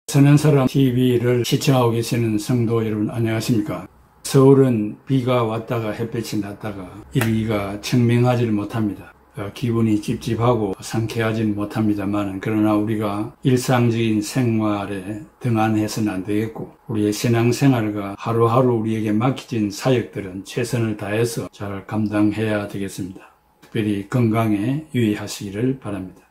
선한 사람 TV를 시청하고 계시는 성도 여러분 안녕하십니까? 서울은 비가 왔다가 햇볕이 났다가 일기가 청명하지를 못합니다. 기분이 찝찝하고 상쾌하지는 못합니다만 그러나 우리가 일상적인 생활에 등한해서는 안 되겠고 우리의 신앙생활과 하루하루 우리에게 맡겨진 사역들은 최선을 다해서 잘 감당해야 되겠습니다. 특별히 건강에 유의하시기를 바랍니다.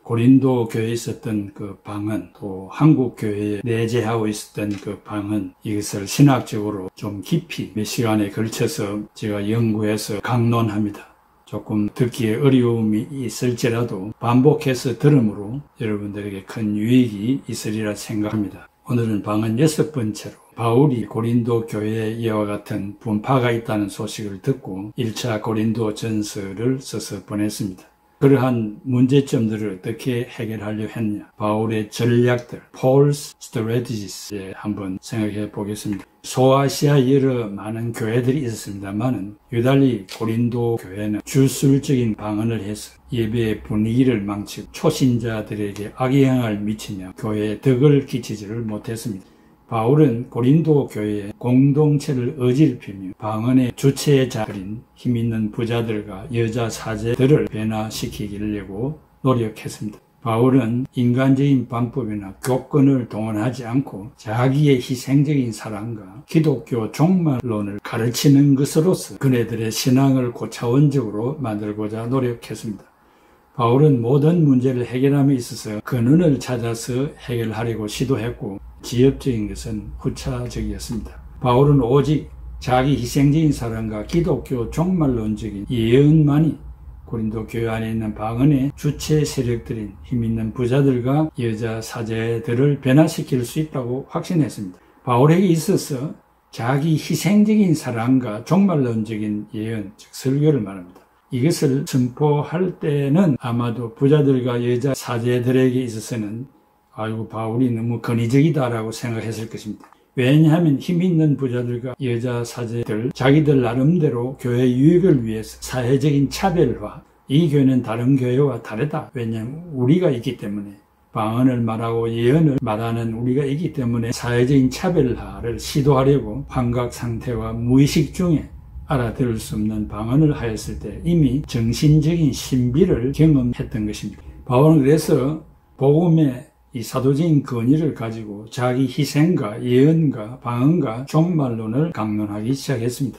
고린도 교회에 있었던 그 방언, 또 한국 교회에 내재하고 있었던 그 방언, 이것을 신학적으로 좀 깊이 몇 시간에 걸쳐서 제가 연구해서 강론합니다. 조금 듣기에 어려움이 있을지라도 반복해서 들음으로 여러분들에게 큰 유익이 있으리라 생각합니다. 오늘은 방언 6번째로 바울이 고린도 교회에 이와 같은 분파가 있다는 소식을 듣고 1차 고린도 전서를 써서 보냈습니다. 그러한 문제점들을 어떻게 해결하려 했냐. 바울의 전략들, Paul's strategies에 한번 생각해 보겠습니다. 소아시아 여러 많은 교회들이 있었습니다만은 유달리 고린도 교회는 주술적인 방언을 해서 예배의 분위기를 망치고 초신자들에게 악영향을 미치며 교회에 덕을 끼치지를 못했습니다. 바울은 고린도 교회의 공동체를 어지럽히며 방언의 주체자들인 힘있는 부자들과 여자 사제들을 변화시키려고 노력했습니다. 바울은 인간적인 방법이나 교권을 동원하지 않고 자기의 희생적인 사랑과 기독교 종말론을 가르치는 것으로서 그네들의 신앙을 고차원적으로 만들고자 노력했습니다. 바울은 모든 문제를 해결함에 있어서 근원을 찾아서 해결하려고 시도했고 지엽적인 것은 후차적이었습니다. 바울은 오직 자기 희생적인 사랑과 기독교 종말론적인 예언만이 고린도 교회 안에 있는 방언의 주체 세력들인 힘있는 부자들과 여자 사제들을 변화시킬 수 있다고 확신했습니다. 바울에게 있어서 자기 희생적인 사랑과 종말론적인 예언, 즉 설교를 말합니다. 이것을 선포할 때는 아마도 부자들과 여자 사제들에게 있어서는 아이고 바울이 너무 권위적이다라고 생각했을 것입니다. 왜냐하면 힘있는 부자들과 여자 사제들 자기들 나름대로 교회 유익을 위해서 사회적인 차별화, 이 교회는 다른 교회와 다르다. 왜냐하면 우리가 있기 때문에 방언을 말하고 예언을 말하는 우리가 있기 때문에 사회적인 차별화를 시도하려고 환각 상태와 무의식 중에 알아들을 수 없는 방언을 하였을 때 이미 정신적인 신비를 경험했던 것입니다. 바울은 그래서 복음의 이 사도적인 권위를 가지고 자기 희생과 예언과 방언과 종말론을 강론하기 시작했습니다.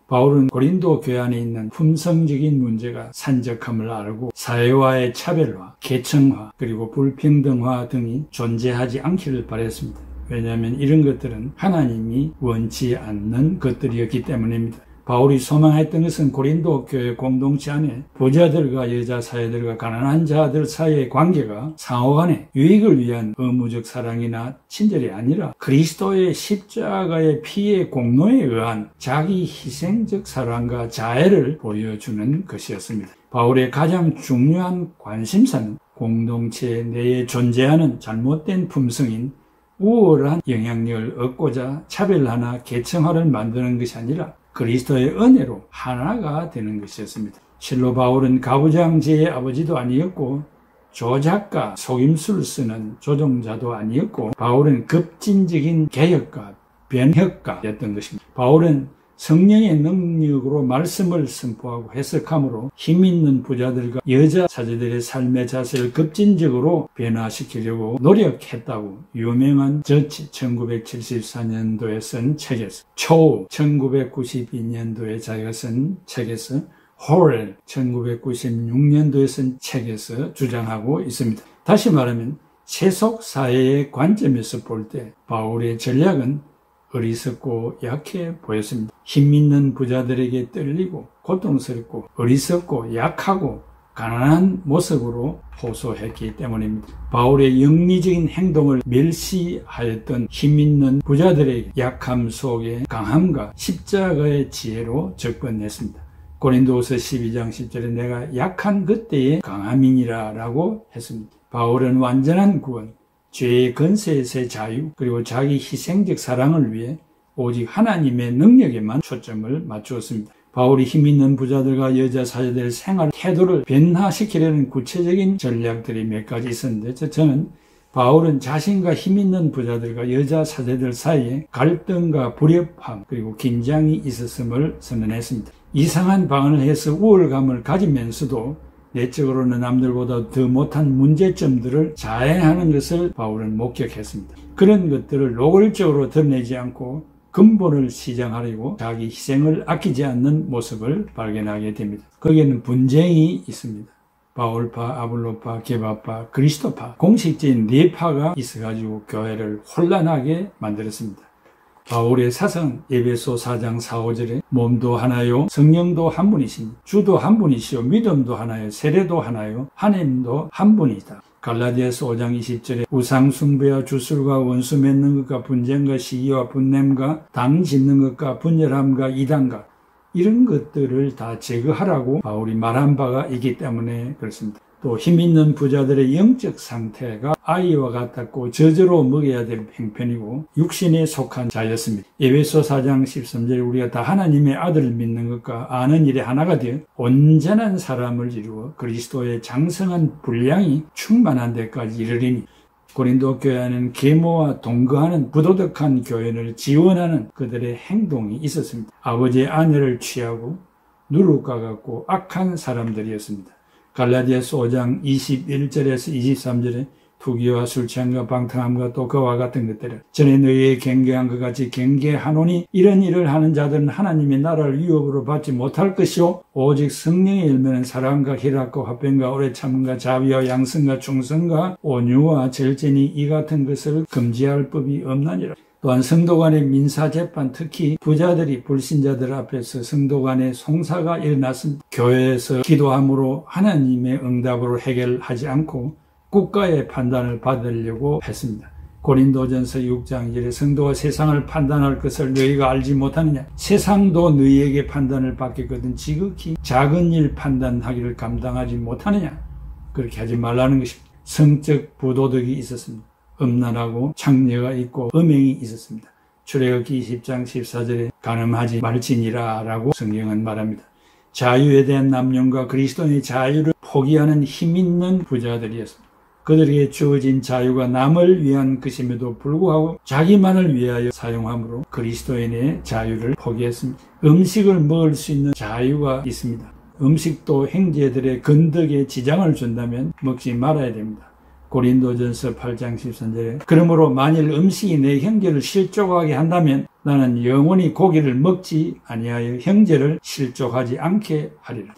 바울은 고린도 교회 안에 있는 품성적인 문제가 산적함을 알고 사회와의 차별화, 계층화, 그리고 불평등화 등이 존재하지 않기를 바랬습니다. 왜냐하면 이런 것들은 하나님이 원치 않는 것들이었기 때문입니다. 바울이 소망했던 것은 고린도 교회 공동체 안에 부자들과 여자 사회들과 가난한 자들 사이의 관계가 상호간에 유익을 위한 의무적 사랑이나 친절이 아니라 그리스도의 십자가의 피의 공로에 의한 자기 희생적 사랑과 자애를 보여주는 것이었습니다. 바울의 가장 중요한 관심사는 공동체 내에 존재하는 잘못된 품성인 우월한 영향력을 얻고자 차별화나 계층화를 만드는 것이 아니라 그리스도의 은혜로 하나가 되는 것이었습니다. 실로 바울은 가부장제의 아버지도 아니었고 조작가, 속임수를 쓰는 조종자도 아니었고 바울은 급진적인 개혁가, 변혁가였던 것입니다. 바울은 성령의 능력으로 말씀을 선포하고 해석함으로 힘있는 부자들과 여자 사제들의 삶의 자세를 급진적으로 변화시키려고 노력했다고 유명한 저치 1974년도에 쓴 책에서, 초우 1992년도에 자기가 쓴 책에서, 호렐 1996년도에 쓴 책에서 주장하고 있습니다. 다시 말하면 세속 사회의 관점에서 볼 때 바울의 전략은 어리석고 약해 보였습니다. 힘있는 부자들에게 떨리고 고통스럽고 어리석고 약하고 가난한 모습으로 호소했기 때문입니다. 바울의 영리적인 행동을 멸시하였던 힘있는 부자들에게 약함 속에 강함과 십자가의 지혜로 접근했습니다. 고린도후서 12장 10절에 내가 약한 그때의 강함이니라 라고 했습니다. 바울은 완전한 구원, 죄의 권세에서의 자유, 그리고 자기 희생적 사랑을 위해 오직 하나님의 능력에만 초점을 맞추었습니다. 바울이 힘있는 부자들과 여자 사제들의 생활 태도를 변화시키려는 구체적인 전략들이 몇 가지 있었는데 저는 바울은 자신과 힘있는 부자들과 여자 사제들 사이에 갈등과 불협화 그리고 긴장이 있었음을 선언했습니다. 이상한 방언을 해서 우월감을 가지면서도 내적으로는 남들보다 더 못한 문제점들을 자행하는 것을 바울은 목격했습니다. 그런 것들을 노골적으로 드러내지 않고 근본을 시정하려고 자기 희생을 아끼지 않는 모습을 발견하게 됩니다. 거기에는 분쟁이 있습니다. 바울파, 아볼로파, 게바파, 그리스도파 공식적인 네 파가 있어가지고 교회를 혼란하게 만들었습니다. 바울의 사상 에베소 4장 4, 5절에 몸도 하나요 성령도 한 분이시니 주도 한 분이시요 믿음도 하나요 세례도 하나요 하나님도 한 분이다. 갈라디아서 5장 20절에 우상 숭배와 주술과 원수 맺는 것과 분쟁과 시기와 분냄과 당 짓는 것과 분열함과 이단과 이런 것들을 다 제거하라고 바울이 말한 바가 있기 때문에 그렇습니다. 또 힘있는 부자들의 영적 상태가 아이와 같았고 저저로 먹여야 될 형편이고 육신에 속한 자였습니다. 에베소 4장 13절에 우리가 다 하나님의 아들을 믿는 것과 아는 일에 하나가 되어 온전한 사람을 이루어 그리스도의 장성한 분량이 충만한 데까지 이르리니 고린도 교회 안에는 계모와 동거하는 부도덕한 교회를 지원하는 그들의 행동이 있었습니다. 아버지의 아내를 취하고 누룩과 같고 악한 사람들이었습니다. 갈라디아서 5장 21절에서 23절에 투기와 술취함과 방탕함과 또 그와 같은 것들을 전에 너희에 경계한 것 같이 경계하노니 이런 일을 하는 자들은 하나님의 나라를 유업으로 받지 못할 것이요 오직 성령의 열매는 사랑과 희락과 화평과 오래 참음과 자비와 양성과 충성과 온유와 절제니 이 같은 것을 금지할 법이 없나니라. 또한 성도 간의 민사재판, 특히 부자들이 불신자들 앞에서 성도 간의 송사가 일어났습니다. 교회에서 기도함으로 하나님의 응답으로 해결하지 않고 국가의 판단을 받으려고 했습니다. 고린도전서 6장 1절에 성도가 세상을 판단할 것을 너희가 알지 못하느냐. 세상도 너희에게 판단을 받겠거든 지극히 작은 일 판단하기를 감당하지 못하느냐. 그렇게 하지 말라는 것입니다. 성적 부도덕이 있었습니다. 음란하고 창녀가 있고 음행이 있었습니다. 출애굽기 20장 14절에 간음하지 말지니라 라고 성경은 말합니다. 자유에 대한 남용과 그리스도의 자유를 포기하는 힘있는 부자들이었습니다. 그들에게 주어진 자유가 남을 위한 것임에도 불구하고 자기만을 위하여 사용함으로 그리스도인의 자유를 포기했습니다. 음식을 먹을 수 있는 자유가 있습니다. 음식도 형제들의 건덕에 지장을 준다면 먹지 말아야 됩니다. 고린도전서 8장 13절에 그러므로 만일 음식이 내 형제를 실족하게 한다면 나는 영원히 고기를 먹지 아니하여 형제를 실족하지 않게 하리라.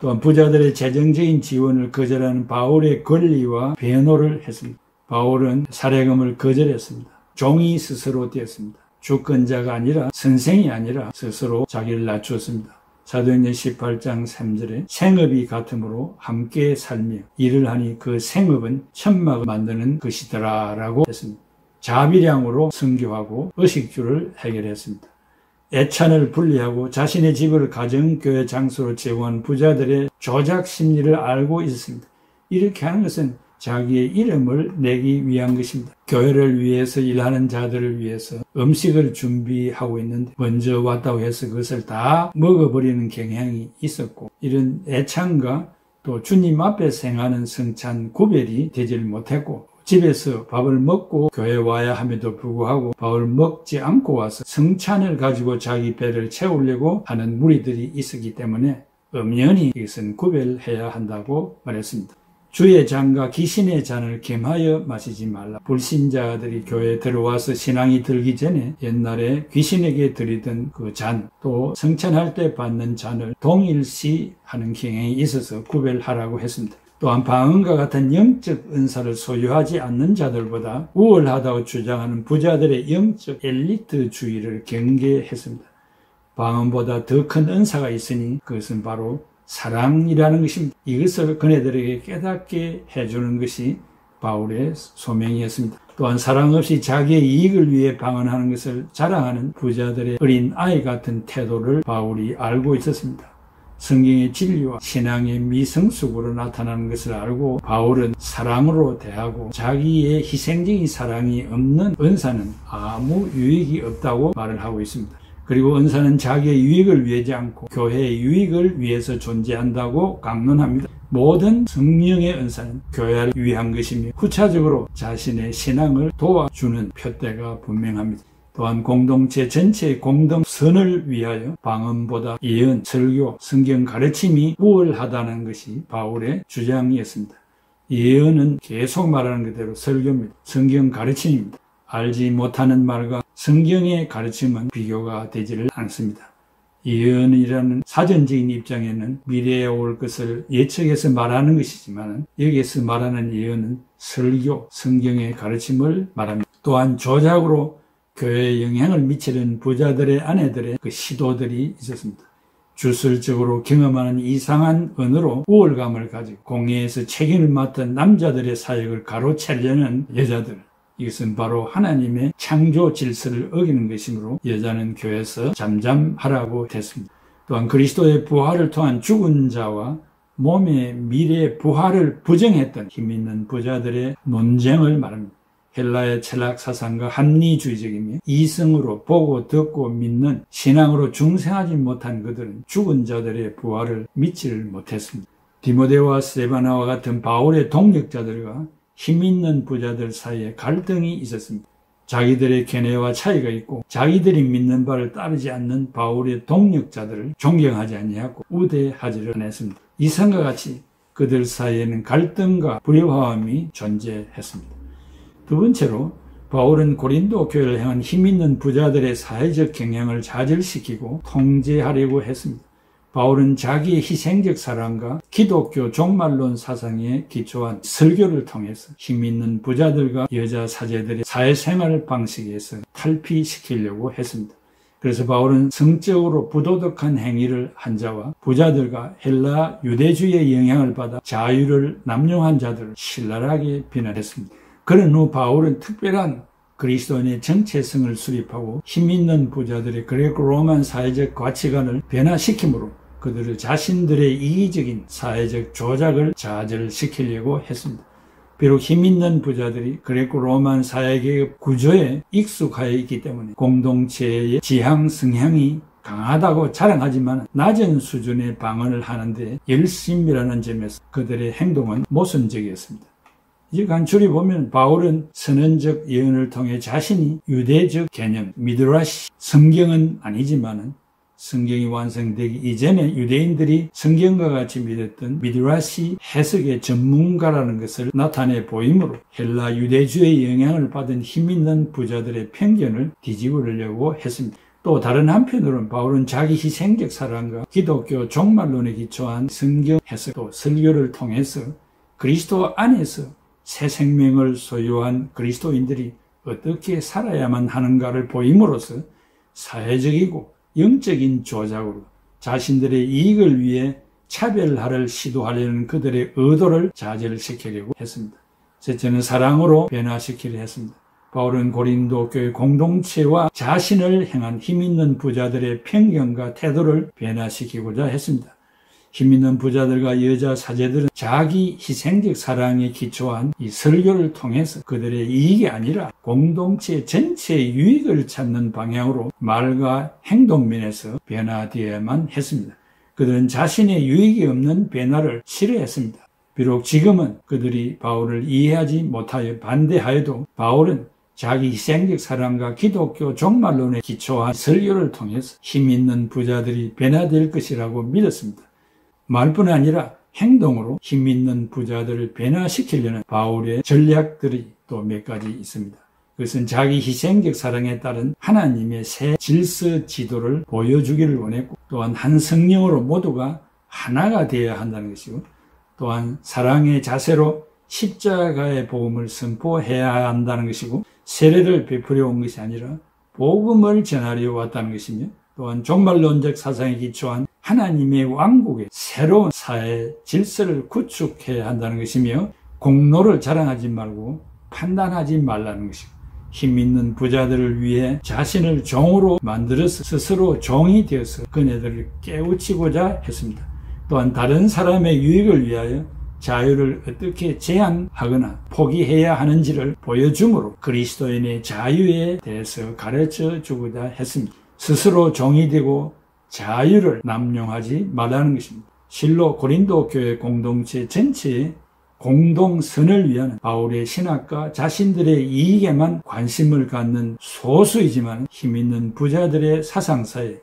또한 부자들의 재정적인 지원을 거절하는 바울의 권리와 변호를 했습니다. 바울은 사례금을 거절했습니다. 종이 스스로 되었습니다. 주권자가 아니라 선생이 아니라 스스로 자기를 낮추었습니다. 사도행전 18장 3절에 생업이 같으므로 함께 살며 일을 하니 그 생업은 천막을 만드는 것이더라 라고 했습니다. 자비량으로 선교하고 의식주를 해결했습니다. 애찬을 분리하고 자신의 집을 가정교회 장소로 제공한 부자들의 조작 심리를 알고 있었습니다. 이렇게 하는 것은 자기의 이름을 내기 위한 것입니다. 교회를 위해서 일하는 자들을 위해서 음식을 준비하고 있는데 먼저 왔다고 해서 그것을 다 먹어버리는 경향이 있었고 이런 애찬과 또 주님 앞에서 행하는 성찬 구별이 되질 못했고 집에서 밥을 먹고 교회에 와야 함에도 불구하고 밥을 먹지 않고 와서 성찬을 가지고 자기 배를 채우려고 하는 무리들이 있었기 때문에 엄연히 이것은 구별해야 한다고 말했습니다. 주의 잔과 귀신의 잔을 겸하여 마시지 말라. 불신자들이 교회에 들어와서 신앙이 들기 전에 옛날에 귀신에게 드리던 그 잔, 또 성찬할 때 받는 잔을 동일시 하는 경향이 있어서 구별하라고 했습니다. 또한 방언과 같은 영적 은사를 소유하지 않는 자들보다 우월하다고 주장하는 부자들의 영적 엘리트주의를 경계했습니다. 방언보다 더 큰 은사가 있으니 그것은 바로 사랑이라는 것입니다. 이것을 그네들에게 깨닫게 해주는 것이 바울의 소명이었습니다. 또한 사랑 없이 자기의 이익을 위해 방언하는 것을 자랑하는 부자들의 어린 아이 같은 태도를 바울이 알고 있었습니다. 성경의 진리와 신앙의 미성숙으로 나타나는 것을 알고 바울은 사랑으로 대하고 자기의 희생적인 사랑이 없는 은사는 아무 유익이 없다고 말을 하고 있습니다. 그리고 은사는 자기의 유익을 위하지 않고 교회의 유익을 위해서 존재한다고 강론합니다. 모든 성령의 은사는 교회를 위한 것이며 후차적으로 자신의 신앙을 도와주는 표대가 분명합니다. 또한 공동체 전체의 공동선을 위하여 방언보다 예언, 설교, 성경 가르침이 우월하다는 것이 바울의 주장이었습니다. 예언은 계속 말하는 그대로 설교입니다. 성경 가르침입니다. 알지 못하는 말과 성경의 가르침은 비교가 되지를 않습니다. 예언이라는 사전적인 입장에는 미래에 올 것을 예측해서 말하는 것이지만 여기에서 말하는 예언은 설교, 성경의 가르침을 말합니다. 또한 조작으로 교회에 영향을 미치는 부자들의 아내들의 그 시도들이 있었습니다. 주술적으로 경험하는 이상한 언어로 우월감을 가지고 공회에서 책임을 맡은 남자들의 사역을 가로채려는 여자들, 이것은 바로 하나님의 창조 질서를 어기는 것이므로 여자는 교회에서 잠잠하라고 했습니다. 또한 그리스도의 부활을 통한 죽은 자와 몸의 미래 부활을 부정했던 힘있는 부자들의 논쟁을 말합니다. 헬라의 철학 사상과 합리주의적이며 이성으로 보고 듣고 믿는 신앙으로 중생하지 못한 그들은 죽은 자들의 부활을 믿지를 못했습니다. 디모데와 스데바나와 같은 바울의 동력자들과 힘있는 부자들 사이에 갈등이 있었습니다. 자기들의 견해와 차이가 있고 자기들이 믿는 바를 따르지 않는 바울의 동력자들을 존경하지 아니하고 우대하지를 않았습니다. 이상과 같이 그들 사이에는 갈등과 불화함이 존재했습니다. 두 번째로 바울은 고린도 교회를 향한 힘있는 부자들의 사회적 경향을 좌절시키고 통제하려고 했습니다. 바울은 자기의 희생적 사랑과 기독교 종말론 사상에 기초한 설교를 통해서 힘있는 부자들과 여자 사제들의 사회생활 방식에서 탈피시키려고 했습니다. 그래서 바울은 성적으로 부도덕한 행위를 한 자와 부자들과 헬라 유대주의의 영향을 받아 자유를 남용한 자들을 신랄하게 비난했습니다. 그런 후 바울은 특별한 그리스도인의 정체성을 수립하고 힘있는 부자들의 그레코 로만 사회적 가치관을 변화시키므로 그들을 자신들의 이기적인 사회적 조작을 좌절시키려고 했습니다. 비록 힘있는 부자들이 그레코 로만 사회계급 구조에 익숙하여 있기 때문에 공동체의 지향 성향이 강하다고 자랑하지만 낮은 수준의 방언을 하는데 열심이라는 점에서 그들의 행동은 모순적이었습니다. 이 간추리 보면 바울은 선언적 예언을 통해 자신이 유대적 개념, 미드라시, 성경은 아니지만 성경이 완성되기 이전에 유대인들이 성경과 같이 믿었던 미드라시 해석의 전문가라는 것을 나타내 보이므로 헬라 유대주의 영향을 받은 힘있는 부자들의 편견을 뒤집으려고 했습니다. 또 다른 한편으로는 바울은 자기 희생적 사랑과 기독교 종말론에 기초한 성경 해석 또 설교를 통해서 그리스도 안에서 새 생명을 소유한 그리스도인들이 어떻게 살아야만 하는가를 보임으로써 사회적이고 영적인 조작으로 자신들의 이익을 위해 차별화를 시도하려는 그들의 의도를 좌절시키려고 했습니다. 셋째는 사랑으로 변화시키려 했습니다. 바울은 고린도 교회 공동체와 자신을 향한 힘있는 부자들의 편견과 태도를 변화시키고자 했습니다. 힘있는 부자들과 여자 사제들은 자기 희생적 사랑에 기초한 이 설교를 통해서 그들의 이익이 아니라 공동체 전체의 유익을 찾는 방향으로 말과 행동면에서 변화되어야만 했습니다. 그들은 자신의 유익이 없는 변화를 싫어했습니다. 비록 지금은 그들이 바울을 이해하지 못하여 반대하여도 바울은 자기 희생적 사랑과 기독교 종말론에 기초한 설교를 통해서 힘있는 부자들이 변화될 것이라고 믿었습니다. 말뿐 아니라 행동으로 힘있는 부자들을 변화시키려는 바울의 전략들이 또 몇 가지 있습니다. 그것은 자기 희생적 사랑에 따른 하나님의 새 질서 지도를 보여주기를 원했고 또한 한 성령으로 모두가 하나가 되어야 한다는 것이고 또한 사랑의 자세로 십자가의 복음을 선포해야 한다는 것이고 세례를 베풀어 온 것이 아니라 복음을 전하려 왔다는 것이며 또한 종말론적 사상에 기초한 하나님의 왕국의 새로운 사회 질서를 구축해야 한다는 것이며 공로를 자랑하지 말고 판단하지 말라는 것이고 힘있는 부자들을 위해 자신을 종으로 만들어서 스스로 종이 되어서 그네들을 깨우치고자 했습니다. 또한 다른 사람의 유익을 위하여 자유를 어떻게 제한하거나 포기해야 하는지를 보여주므로 그리스도인의 자유에 대해서 가르쳐 주고자 했습니다. 스스로 종이 되고 자유를 남용하지 말라는 것입니다. 실로 고린도 교회 공동체 전체의 공동선을 위한 바울의 신학과 자신들의 이익에만 관심을 갖는 소수이지만 힘있는 부자들의 사상사에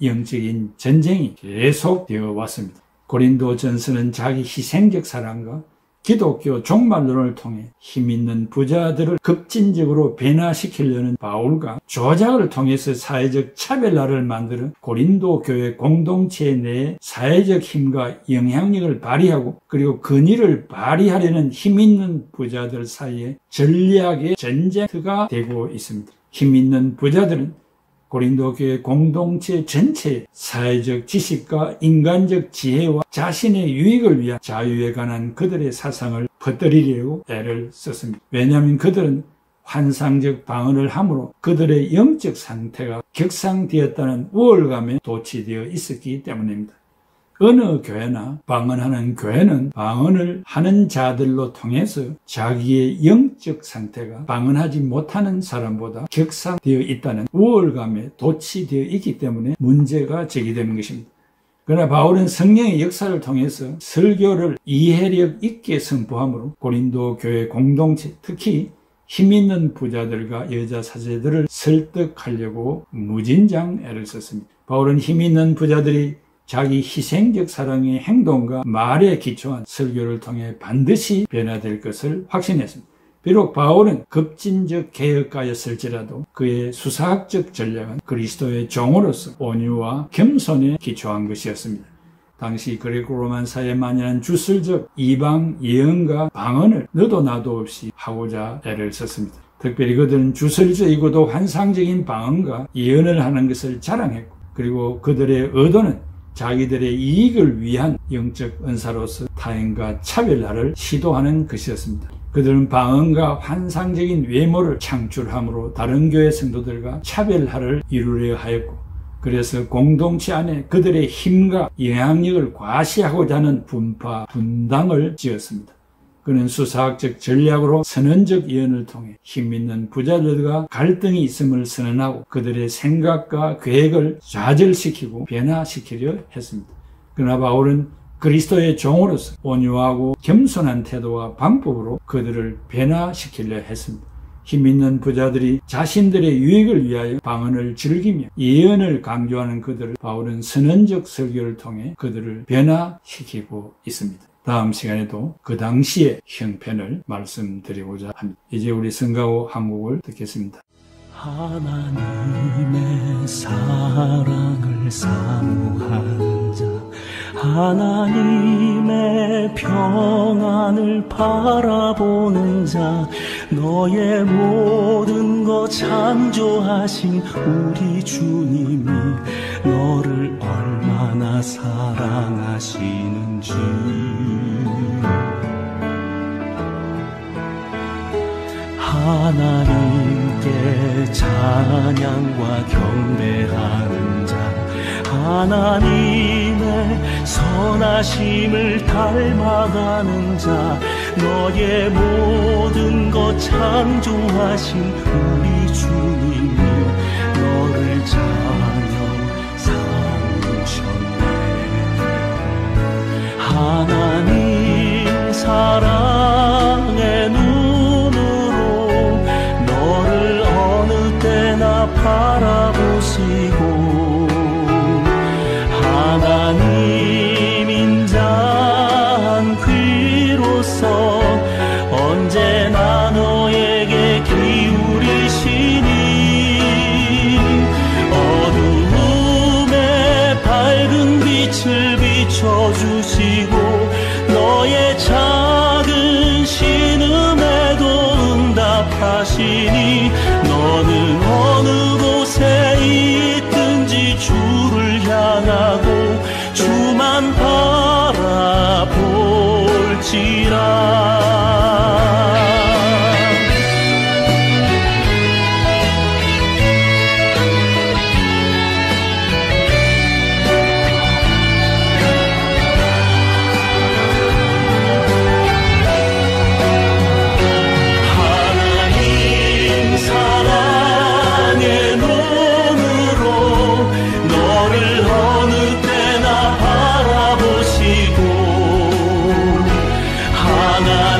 영적인 전쟁이 계속되어 왔습니다. 고린도 전서는 자기 희생적 사랑과 기독교 종말론을 통해 힘있는 부자들을 급진적으로 변화시키려는 바울과 조작을 통해서 사회적 차별화를 만들어 고린도 교회 공동체 내에 사회적 힘과 영향력을 발휘하고 그리고 근위를 발휘하려는 힘있는 부자들 사이에 전략의 전쟁터가 되고 있습니다. 힘있는 부자들은 고린도 교회 공동체 전체의 사회적 지식과 인간적 지혜와 자신의 유익을 위한 자유에 관한 그들의 사상을 퍼뜨리려고 애를 썼습니다. 왜냐하면 그들은 환상적 방언을 함으로 그들의 영적 상태가 격상되었다는 우월감에 도취되어 있었기 때문입니다. 어느 교회나 방언하는 교회는 방언을 하는 자들로 통해서 자기의 영적 상태가 방언하지 못하는 사람보다 격상되어 있다는 우월감에 도취되어 있기 때문에 문제가 제기되는 것입니다. 그러나 바울은 성령의 역사를 통해서 설교를 이해력 있게 선포함으로 고린도 교회 공동체, 특히 힘있는 부자들과 여자 사제들을 설득하려고 무진장 애를 썼습니다. 바울은 힘있는 부자들이 자기 희생적 사랑의 행동과 말에 기초한 설교를 통해 반드시 변화될 것을 확신했습니다. 비록 바울은 급진적 개혁가였을지라도 그의 수사학적 전략은 그리스도의 종으로서 온유와 겸손에 기초한 것이었습니다. 당시 그리고 로만 사회에 만연한 주술적 이방 예언과 방언을 너도 나도 없이 하고자 애를 썼습니다. 특별히 그들은 주술적이고도 환상적인 방언과 예언을 하는 것을 자랑했고 그리고 그들의 의도는 자기들의 이익을 위한 영적 은사로서 타인과 차별화를 시도하는 것이었습니다. 그들은 방언과 환상적인 외모를 창출함으로 다른 교회 성도들과 차별화를 이루려 하였고 그래서 공동체 안에 그들의 힘과 영향력을 과시하고자 하는 분파, 분당을 지었습니다. 그는 수사학적 전략으로 선언적 예언을 통해 힘있는 부자들과 갈등이 있음을 선언하고 그들의 생각과 계획을 좌절시키고 변화시키려 했습니다. 그러나 바울은 그리스도의 종으로서 온유하고 겸손한 태도와 방법으로 그들을 변화시키려 했습니다. 힘있는 부자들이 자신들의 유익을 위하여 방언을 즐기며 예언을 강조하는 그들을 바울은 선언적 설교를 통해 그들을 변화시키고 있습니다. 다음 시간에도 그 당시의 형편을 말씀드리고자 합니다. 이제 우리 성가오 한 곡을 듣겠습니다. 하나님의 사랑을 사모하는 자, 하나님의 평안을 바라보는 자, 너의 모든 것 창조하신 우리 주님이 너를 얼마나 사랑하시는지 하나님께 찬양과 경배하는 자, 하나님의 선하심을 닮아가는 자, 너의 모든 것 창조하신 우리 주님이 너를 자녀 삼으셨네. 하나님 사랑의 눈으로 너를 어느 때나 바라보시고 하나님 인자한 귀로서 언제나 너에게 기울이시니 어두움에 밝은 빛을 비춰주시고 너의 작은 신음에도 응답하시니 너는 어느 곳에 있든지 주를 향하고 주만 바라볼지라. 하나님 사랑 향하고